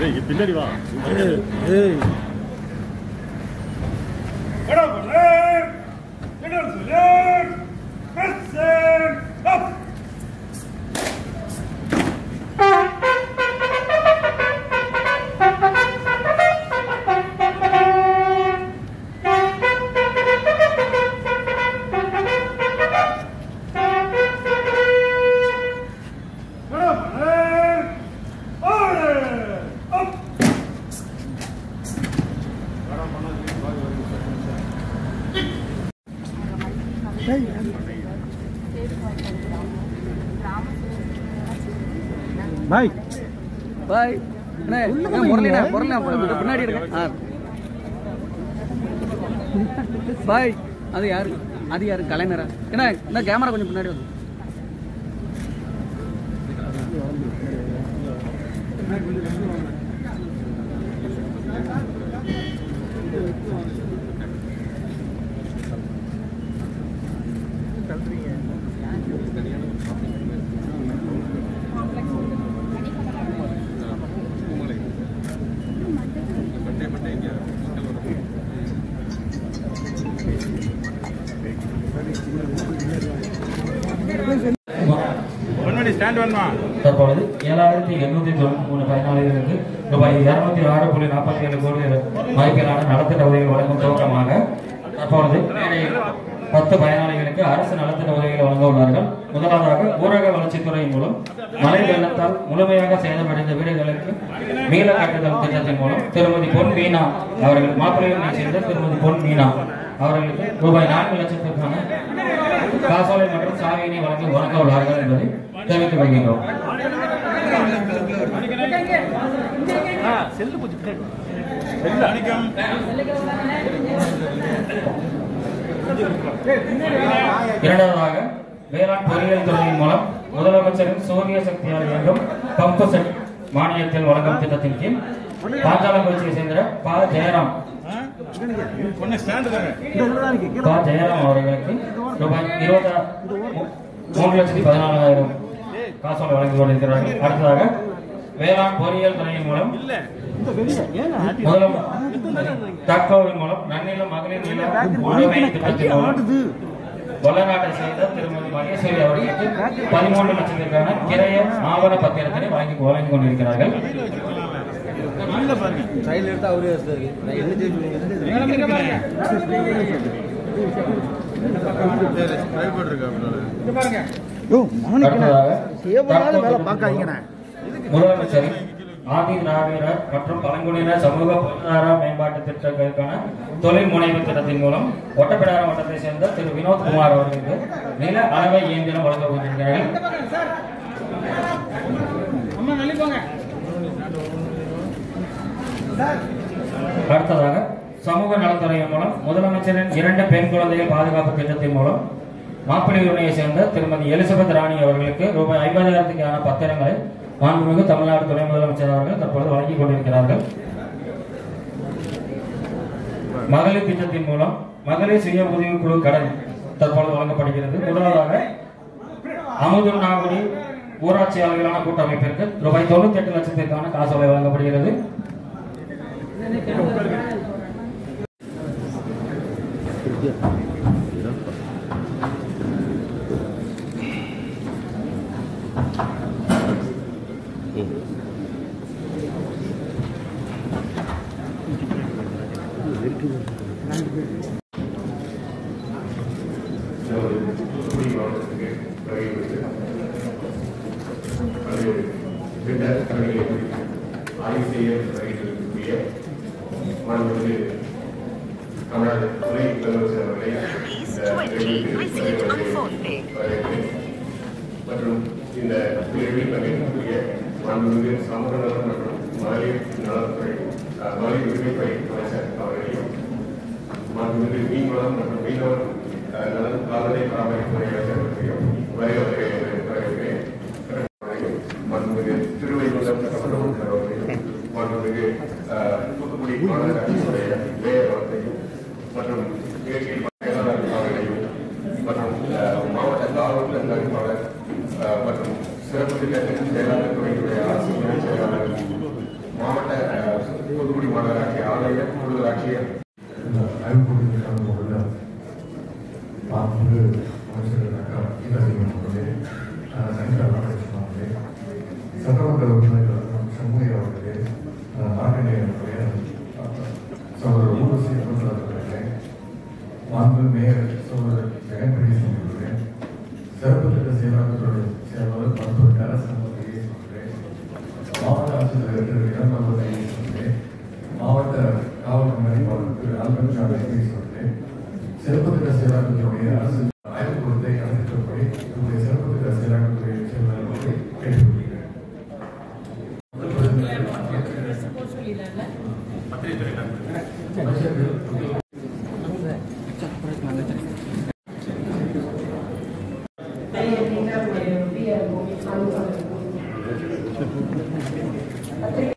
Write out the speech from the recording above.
பின்னாடி வா. பாய் பாய் பின்னாடி பாய். அது யாரு கலைஞரா? ஏன்னா இந்த கேமரா கொஞ்சம் பின்னாடி வந்து தற்பொழுது 7,893 பயனாளிகளுக்கு ரூபாய் 206.47 கோடி மதிப்பிலான நலத்திட்ட உதவிகள் வழங்கும் துவக்கமாக தற்பொழுது 10 பயனாளிகளுக்கு அரசு நலத்திட்ட உதவிகள் வழங்க உள்ளார்கள். முதலாவதாக ஊரக வளர்ச்சித்துறை மூலம் மழை வெள்ளத்தால் முழுமையாக சேதமடைந்த வீடுகளுக்கு மீள கட்டுதல் திட்டத்தின் மூலம் திருமதி பொன் மீனா அவர்கள் மாப்பிள்ளையை சேர்ந்த திருமதி பொன் மீனா அவர்களுக்கு ரூபாய் 4 லட்சத்திற்கான காசோலை மற்றும் சாவியினை வழங்க உள்ளார்கள் என்பதை தெரிவித்து வருகின்றோம். இரண்டாவதாக வேளாண் பொறியியல் துறையின் மூலம் முதலமைச்சரின் சூரிய சக்தியால் இயங்கும் பம்பு செட் மானியத்தில் வழங்கும் திட்டத்தின் கீழ் பாஞ்சாலங்குறிச்சியை சேர்ந்த பா ஜெயராம் அவர்களுக்கு ரூபாய் 3,14,000 காசோலை வழங்கி கொண்டிருக்கிறார்கள். அடுத்ததாக வேளாண் பொறியியல் துறையின் மூலம் தக்கோவின் மூலம் நன்னிலம் மகளிர் நில உரிமை திட்டத்தின் மூலம் வல்லநாட்டை சேர்ந்த திருமதி மகேஸ்வரி அவர்களுக்கு 13 லட்சத்திற்கான கிரைய ஆவண பத்திரத்தினை வழங்கி கொண்டிருக்கிறார்கள். முதலமைச்சரின் ஆதி திராவிடர் மற்றும் பழங்குடியினர் சமூக பொருளாதார மேம்பாட்டு திட்டங்களுக்கான தொழில் முனைவு திட்டத்தின் மூலம் ஒட்டப்பிடாரம் வட்டத்தை சேர்ந்த திரு வினோத்குமார் அவர்களுக்கு நில அளவை இயந்திரம் வழங்க கொண்டிருக்கிறார்கள். அடுத்ததாக சமூக நலத்துறையின் மூலம் முதலமைச்சரின் 2 பெண் குழந்தைகள் பாதுகாப்பு திட்டத்தின் மூலம் மாப்பிள்ளையை சேர்ந்த திருமதி எலிசபெத் ராணி அவர்களுக்கு ரூபாய் 50,000க்கான பத்திரங்களை மாண்புமிகு தமிழ்நாடு துணை முதலமைச்சர் அவர்கள் தற்போது வழங்கிக் கொண்டிருக்கிறார்கள். மகளிர் திட்டத்தின் மூலம் மகளிர் சுய உதவி குழு கடன் தற்போது வழங்கப்படுகிறது. முதலாவதாக அமுதுநாகுடி ஊராட்சியாளர்களான கூட்டமைப்பிற்கு ரூபாய் 98 லட்சத்திற்கான காசோலை வழங்கப்படுகிறது. மற்றும் இந்த நிகழ்வில் பங்கேற்கக்கூடிய மாண்புமிகு சமூக நலன் மற்றும் மகளிர் நலத்துறை மகளிர் உரிமைத்துறை அமைச்சர் அவர்களையும் மாண்புமிகு மீன்வளம் மற்றும் மீனவர் நலன் கால்நடை பராமரிப்புத்துறை அமைச்சர் அவர்களையும் வரவேற்கிறேன். மாண்புமிகு திருவைகுண்டம் சட்டமன்ற அவர்களையும் மாண்புமிகு தூத்துக்குடி மாநகராட்சியுடைய மேயர் அவர்களையும் மற்றும் இயற்கை மேலாளர் அவர்களையும் மற்றும் மாவட்ட காவல் கண்காணிப்பாளர் மற்றும் சிறப்பு திட்டத்தின் செயலாளர் துறையுடைய அரசு செயலாளர் மாவட்ட கூடுதல் ஆட்சியர் ஆய்வுக் கூட்டத்தில் கலந்து கொண்டுள்ள மாண்புமிகு அமைச்சர் டாக்டர் கீதாசிவன் அவர்களே, சங்கர் ராமகிருஷ்ணன் அவர்களே, சட்டமன்ற உறுப்பினர்கள் சண்முகி அவர்களே, நாகநேய அவர்களே, சகோதரர் ஊர்வசி அனுமதி அவர்களே, மாண்பு மேயர் சகோதரர் ஜெகன்பிரேசன் அவர்களே, சிறப்பு திட்ட செயலாளர் செயலாளர் மருத்துவர் கரசன் அவர்களே, மாவட்ட ஆட்சித்தலைவர் திரு இடம்பெறுவதை அவர்களே, மாவட்ட காவல் கண்காணிப்பாளர் திரு ஆல்பர்ட் அவர்களே, சிறப்பு திட்ட செயலாளர்களுடைய அரசு ஆய்வுக் கூட்டத்தை கலந்துபடி நம்முடைய சிறப்பு திட்ட செயலாளர்களுடைய செயலாளர்களை கேட்டுக்கொள்கிறேன். பத்திரிகை